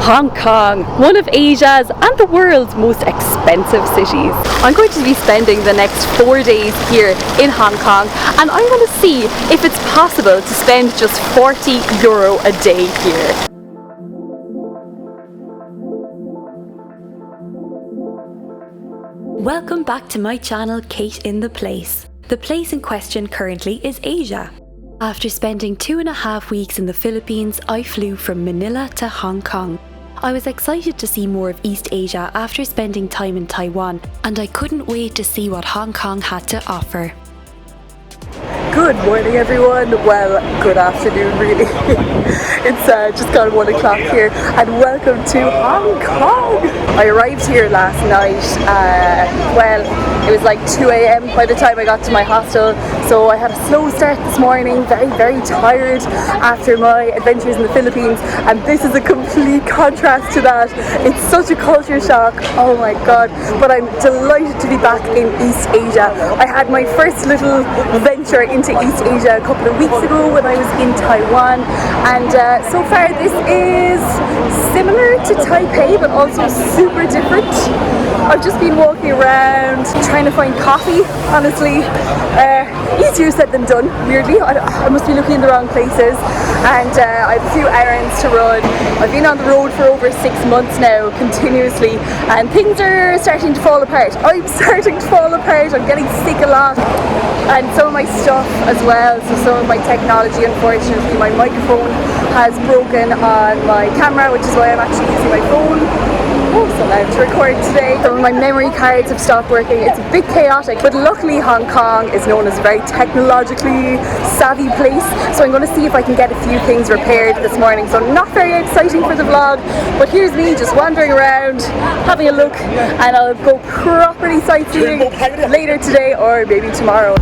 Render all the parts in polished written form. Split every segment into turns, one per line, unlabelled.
Hong Kong, one of Asia's and the world's most expensive cities. I'm going to be spending the next 4 days here in Hong Kong, and I'm going to see if it's possible to spend just €40 a day here. Welcome back to my channel, Kate in the Place. The place in question currently is Asia. After spending 2.5 weeks in the Philippines, I flew from Manila to Hong Kong. I was excited to see more of East Asia after spending time in Taiwan, and I couldn't wait to see what Hong Kong had to offer. Good morning everyone, well good afternoon really. It's just gone 1 o'clock here, and welcome to Hong Kong. I arrived here last night, well it was like 2 a.m. by the time I got to my hostel, so I had a slow start this morning, very tired after my adventures in the Philippines, and this is a complete contrast to that. It's such a culture shock, oh my god, but I'm delighted to be back in East Asia. I had my first little venture into East Asia a couple of weeks ago when I was in Taiwan, and so far this is similar to Taipei but also super different. I've just been walking around trying to find coffee, honestly. Easier said than done, weirdly. I must be looking in the wrong places, and I have a few errands to run. I've been on the road for over 6 months now, continuously, and things are starting to fall apart. I'm starting to fall apart, I'm getting sick a lot, and some of my stuff as well, so some of my technology, unfortunately. My microphone has broken on my camera, which is why I'm actually using my phone. So loud to record today. Some of my memory cards have stopped working. It's a bit chaotic, but luckily Hong Kong is known as a very technologically savvy place, so I'm going to see if I can get a few things repaired this morning. So not very exciting for the vlog, but here's me just wandering around, having a look, and I'll go properly sightseeing later today or maybe tomorrow.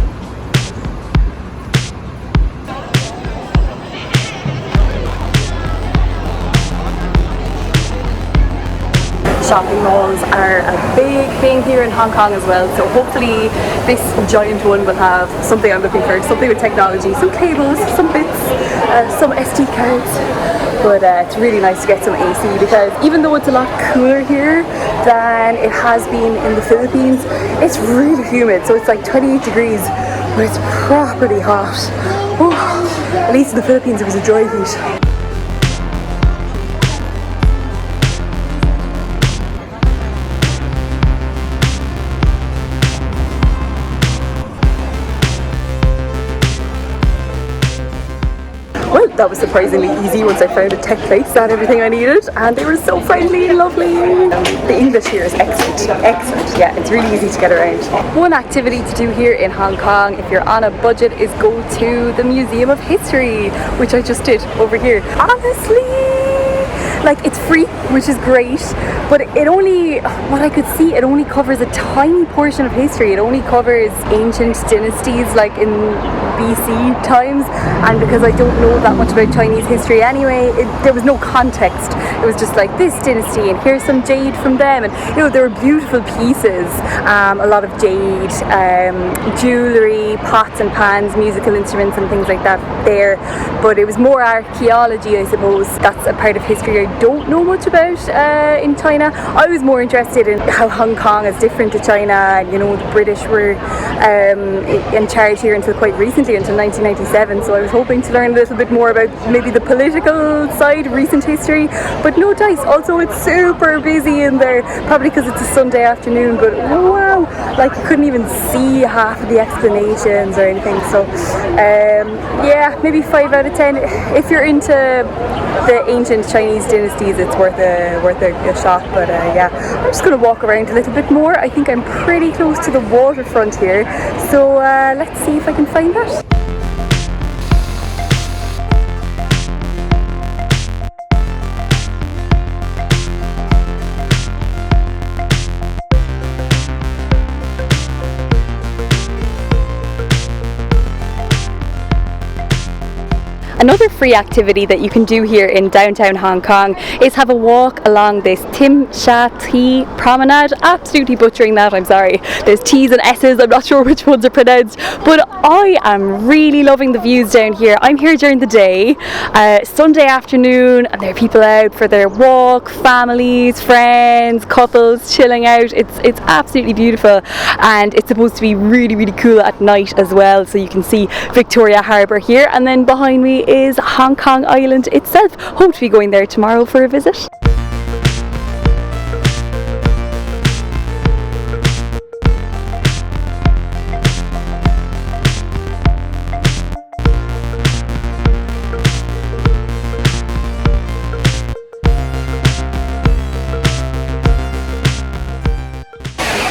Shopping malls are a big thing here in Hong Kong as well, so hopefully this giant one will have something I'm looking for, something with technology, some cables, some bits, some SD cards. But it's really nice to get some AC, because even though it's a lot cooler here than it has been in the Philippines, it's really humid, so it's like 28 degrees, but it's properly hot. Oh, at least in the Philippines it was a dry heat. Well, that was surprisingly easy once I found a tech place that had everything I needed, and they were so friendly and lovely. The English here is excellent, yeah, it's really easy to get around. One activity to do here in Hong Kong if you're on a budget is go to the Museum of History, which I just did over here. Honestly, like, it's free, which is great, but it only, what I could see, it only covers a tiny portion of history. It only covers ancient dynasties like in BC times, and because I don't know that much about Chinese history anyway, there was no context. It was just like this dynasty, and here's some jade from them, and you know, there were beautiful pieces, a lot of jade, jewellery, pots and pans, musical instruments and things like that there, but it was more archaeology, I suppose. That's a part of history I don't know much about in China. I was more interested in how Hong Kong is different to China, and you know, the British were in charge here until quite recently, until 1997, so I was hoping to learn a little bit more about maybe the political side of recent history, but no dice. Also, it's super busy in there, probably because it's a Sunday afternoon, but wow, like you couldn't even see half of the explanations or anything, so yeah, maybe 5 out of 10. If you're into the ancient Chinese dynasties, it's worth a shot, but yeah, I'm just going to walk around a little bit more. I think I'm pretty close to the waterfront here, so let's see if I can find that. Another free activity that you can do here in downtown Hong Kong is have a walk along this Tim Sha Ti promenade. Absolutely butchering that, I'm sorry. There's T's and S's, I'm not sure which ones are pronounced, but I am really loving the views down here. I'm here during the day, Sunday afternoon, and there are people out for their walk, families, friends, couples chilling out. It's absolutely beautiful, and it's supposed to be really, really cool at night as well, so you can see Victoria Harbour here, and then behind me is Hong Kong Island itself. Hope to be going there tomorrow for a visit.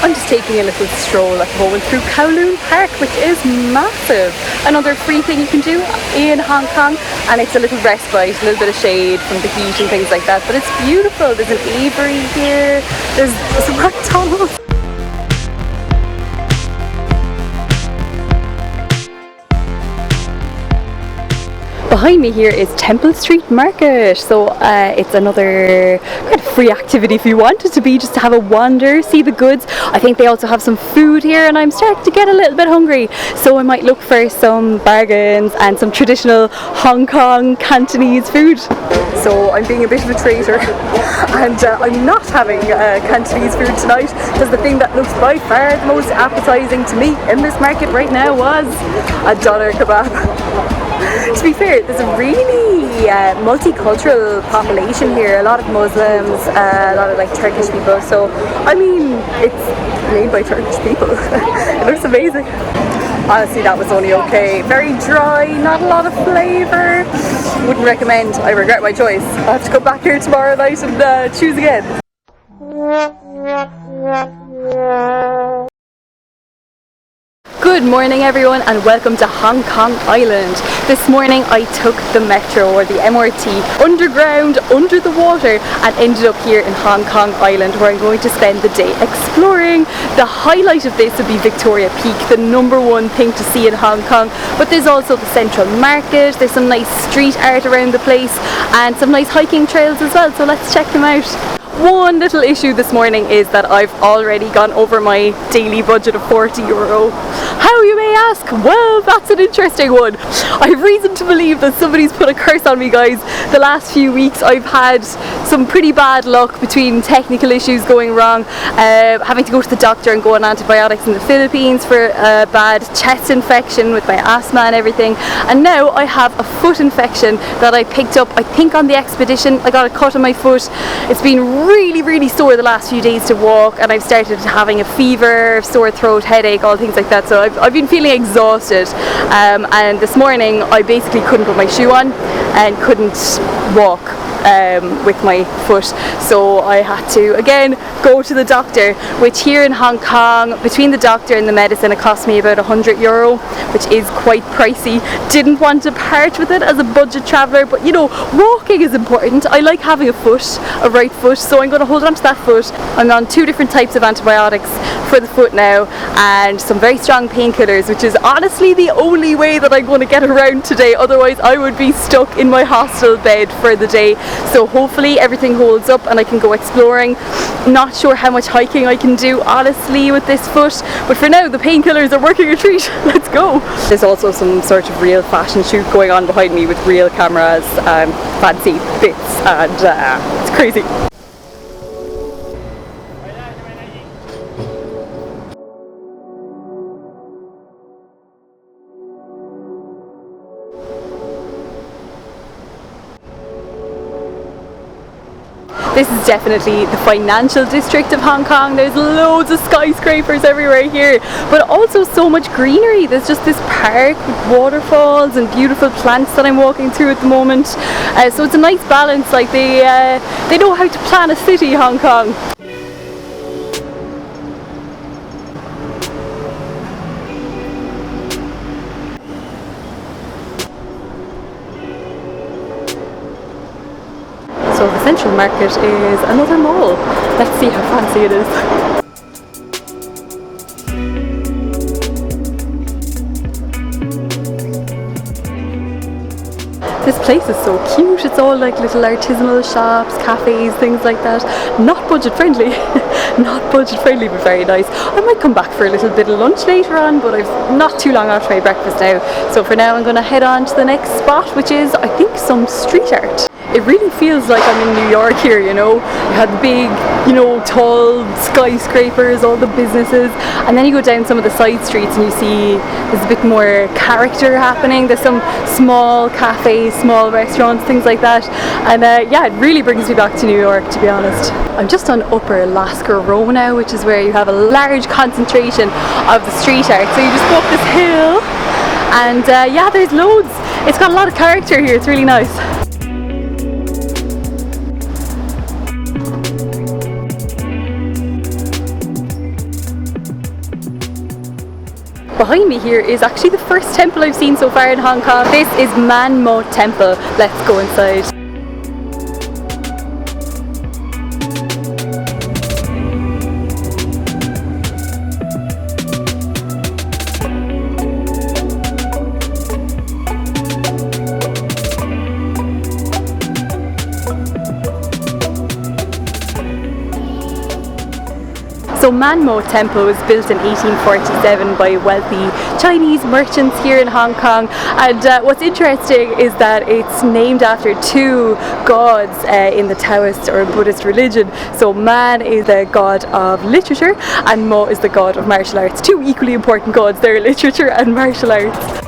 I'm just taking a little stroll at the moment through Kowloon Park, which is massive. Another free thing you can do in Hong Kong, and it's a little respite, a little bit of shade from the heat and things like that, but it's beautiful. There's an Avery here, there's some McDonald's. Behind me here is Temple Street Market, so it's another kind of free activity if you want it to be, just to have a wander, see the goods. I think they also have some food here, and I'm starting to get a little bit hungry, so I might look for some bargains and some traditional Hong Kong Cantonese food. So I'm being a bit of a traitor and I'm not having Cantonese food tonight, because the thing that looks by far the most appetising to me in this market right now was a doner kebab. To be fair, there's a really multicultural population here, a lot of Muslims, a lot of like Turkish people, so I mean it's made by Turkish people. It looks amazing. Honestly, that was only okay. Very dry, not a lot of flavour. Wouldn't recommend. I regret my choice. I'll have to come back here tomorrow night and choose again. Good morning everyone, and welcome to Hong Kong Island. This morning I took the metro, or the MRT, underground, under the water, and ended up here in Hong Kong Island, where I'm going to spend the day exploring. The highlight of this would be Victoria Peak, the #1 thing to see in Hong Kong, but there's also the Central Market, there's some nice street art around the place, and some nice hiking trails as well, so let's check them out. One little issue this morning is that I've already gone over my daily budget of €40. How, you may ask? Well, that's an interesting one. I have reason to believe that somebody's put a curse on me, guys. The last few weeks I've had some pretty bad luck between technical issues going wrong, having to go to the doctor and go on antibiotics in the Philippines for a bad chest infection with my asthma and everything, and now I have a foot infection that I picked up, I think, on the expedition. I got a cut on my foot. It's been really sore the last few days to walk, and I've started having a fever, sore throat, headache, all things like that, so I've been feeling exhausted, and this morning I basically couldn't put my shoe on and couldn't walk with my foot, so I had to again go to the doctor, which here in Hong Kong, between the doctor and the medicine, it cost me about €100, which is quite pricey. Didn't want to part with it as a budget traveller, but you know, walking is important. I like having a foot, a right foot, so I'm going to hold on to that foot. I'm on 2 different types of antibiotics for the foot now, and some very strong painkillers, which is honestly the only way that I'm going to get around today, otherwise I would be stuck in my hostel bed for the day. So hopefully everything holds up and I can go exploring. Not sure how much hiking I can do honestly with this foot, but for now the painkillers are working a treat. Let's go. There's also some sort of real fashion shoot going on behind me with real cameras and fancy bits, and it's crazy. This is definitely the financial district of Hong Kong. There's loads of skyscrapers everywhere here, but also so much greenery. There's just this park with waterfalls and beautiful plants that I'm walking through at the moment. So it's a nice balance. Like they know how to plan a city, Hong Kong. So the Central Market is another mall. Let's see how fancy it is. This place is so cute. It's all like little artisanal shops, cafes, things like that. Not budget friendly. Not budget friendly, but very nice. I might come back for a little bit of lunch later on, but I've not too long after my breakfast now. So for now I'm going to head on to the next spot, which is, I think, some street art. It really feels like I'm in New York here, you know. You had the big, you know, tall skyscrapers, all the businesses, and then you go down some of the side streets and you see there's a bit more character happening. There's some small cafes, small restaurants, things like that, and yeah, it really brings me back to New York, to be honest. I'm just on Upper Lasker Row now, which is where you have a large concentration of the street art. So you just go up this hill and yeah, there's loads. It's got a lot of character here. It's really nice. Behind me here is actually the first temple I've seen so far in Hong Kong. This is Man Mo Temple. Let's go inside. So Man Mo Temple was built in 1847 by wealthy Chinese merchants here in Hong Kong, and what's interesting is that it's named after two gods in the Taoist or Buddhist religion. So Man is the god of literature and Mo is the god of martial arts. Two equally important gods there, literature and martial arts.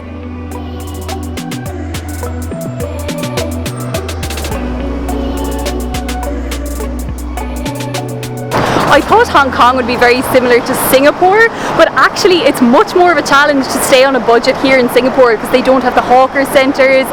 I thought Hong Kong would be very similar to Singapore, but actually it's much more of a challenge to stay on a budget here in Singapore because they don't have the hawker centres,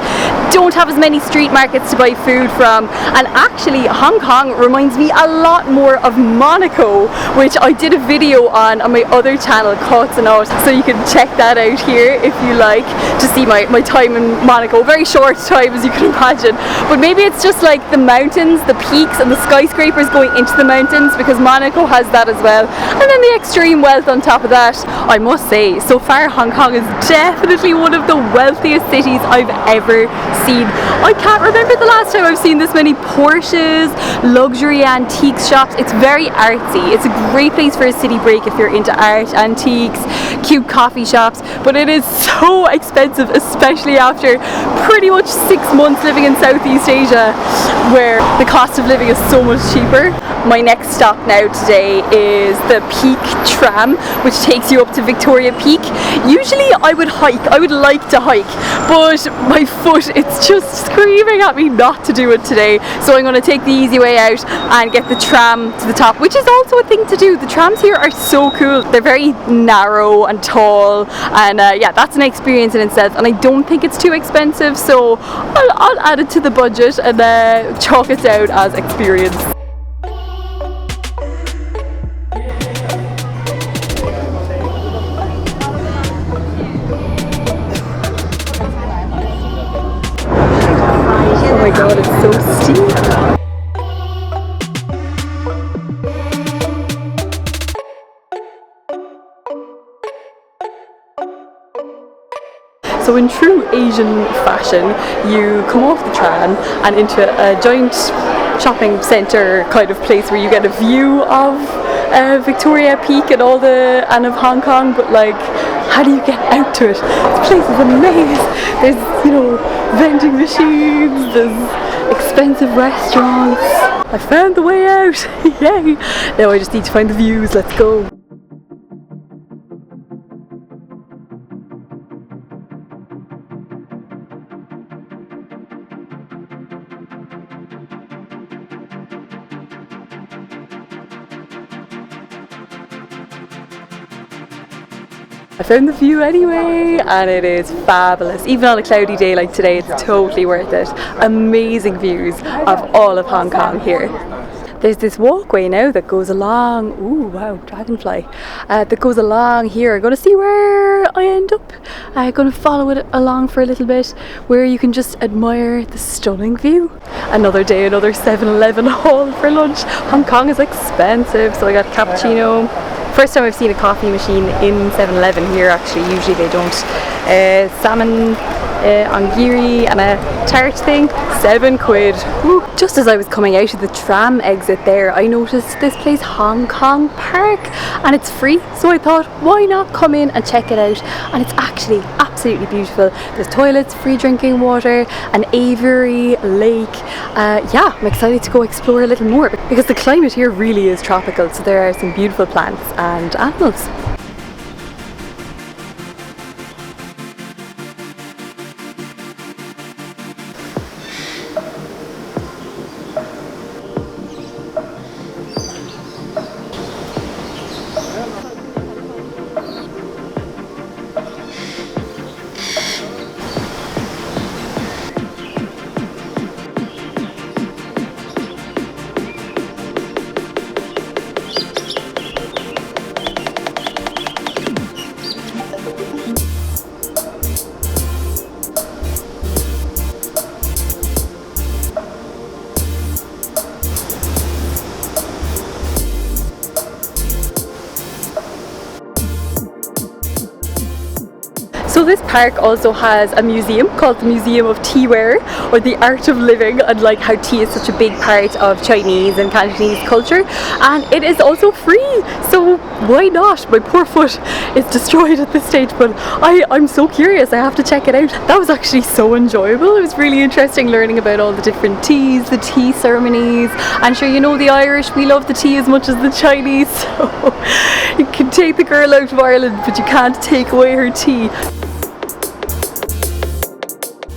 don't have as many street markets to buy food from, and actually Hong Kong reminds me a lot more of Monaco, which I did a video on my other channel, Cuts and Out, so you can check that out here if you like to see my time in Monaco. Very short time, as you can imagine, but maybe it's just like the mountains, the peaks and the skyscrapers going into the mountains, because Monaco has that as well, and then the extreme wealth on top of that. I must say, so far Hong Kong is definitely one of the wealthiest cities I've ever seen. I can't remember the last time I've seen this many Porsches, luxury antiques shops. It's very artsy. It's a great place for a city break if you're into art, antiques, cute coffee shops, but it is so expensive, especially after pretty much 6 months living in Southeast Asia, where the cost of living is so much cheaper. My next stop now today is the Peak tram, which takes you up to Victoria Peak. Usually I would hike, I would like to hike, but my foot, it's just screaming at me not to do it today. So I'm going to take the easy way out and get the tram to the top, which is also a thing to do. The trams here are so cool. They're very narrow and tall, and yeah, that's an experience in itself, and I don't think it's too expensive, so I'll add it to the budget and chalk it down as experience. Oh my god, it's so steep. So in true Asian fashion, you come off the tram and into a giant shopping centre kind of place where you get a view of Victoria Peak and and of Hong Kong, but like, how do you get out to it? This place is a maze. There's, you know, vending machines, there's expensive restaurants. I found the way out. Yay! Now I just need to find the views. Let's go. I found the view anyway, and it is fabulous. Even on a cloudy day like today, it's totally worth it. Amazing views of all of Hong Kong here. There's this walkway now that goes along, ooh wow, dragonfly, that goes along here. I'm going to see where I end up. I'm going to follow it along for a little bit, where you can just admire the stunning view. Another day, another 7-Eleven haul for lunch. Hong Kong is expensive, so I got cappuccino. First time I've seen a coffee machine in 7-Eleven here actually, usually they don't. Salmon
ongiri and a tart thing, £7. Woo. Just as I was coming out of the tram exit there, I noticed this place Hong Kong Park, and it's free, so I thought why not come in and check it out. And it's actually absolutely beautiful. There's toilets, free drinking water, an aviary, lake. Yeah, I'm excited to go explore a little more because the climate here really is tropical, so there are some beautiful plants and animals. So this park also has a museum called the Museum of Teaware, or the Art of Living, and like how tea is such a big part of Chinese and Cantonese culture, and it is also free, so why not? My poor foot is destroyed at this stage, but I'm so curious, I have to check it out. That was actually so enjoyable. It was really interesting learning about all the different teas, the tea ceremonies, and sure, you know the Irish, we love the tea as much as the Chinese, so you can take the girl out of Ireland but you can't take away her tea.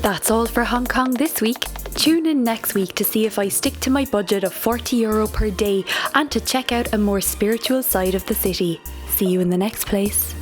That's all for Hong Kong this week. Tune in next week to see if I stick to my budget of €40 per day and to check out a more spiritual side of the city. See you in the next place.